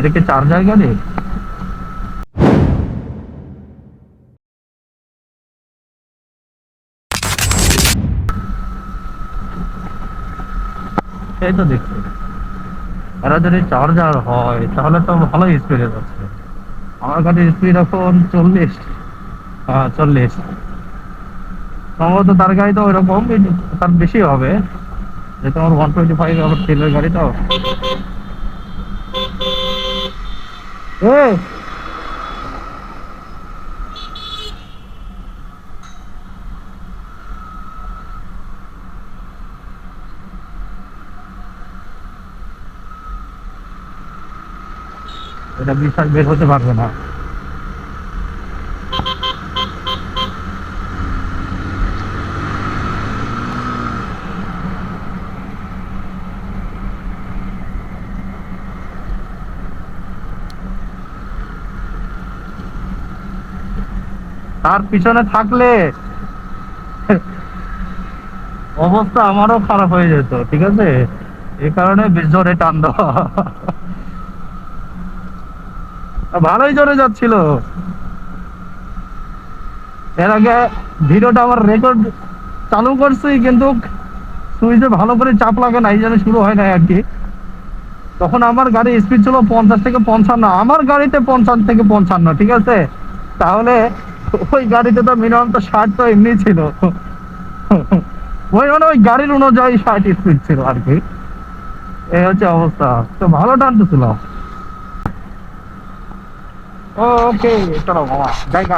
এটা কি 4 জায়গা রে? এই তো দেখছি, এরা যদি 4 হয় তাহলে তো ভালোই স্পিডে যাচ্ছে। আমার গাড়ির স্পিড এখন 40। হ্যাঁ 40, সম্ভবত তার গাড়ি তো ওইরকম, তার বেশি হবে, যেহেতু আমার 125 আমার তেলের গাড়ি তো। এ এটা বিশ্বাস বের হতে পারবে না। তার পিছনে থাকলে অবস্থা আমারও খারাপ হয়ে যেত, ঠিক আছে, এই কারণে বেশ জোরে টান দেওয়া। ভালোই জোরে যাচ্ছিল। এর আগে ভিডিওটা আমার রেকর্ড চালু করছি, কিন্তু সুইচে ভালো করে চাপ লাগে না, এই জন্য শুরু হয় না আর কি। তখন আমার গাড়ি স্পিড ছিল 50 থেকে 55, আমার গাড়িতে 50 থেকে 55, ঠিক আছে। তাহলে ওই গাড়িতে তো মিনিমাম তো 60 তো এমনি ছিল। ওই মানে ওই গাড়ির অনুযায়ী 60 স্পিড ছিল আর কি। এই হচ্ছে অবস্থা, তো ভালো টানতেছিল। ওকে, চলো মামা জায়গা।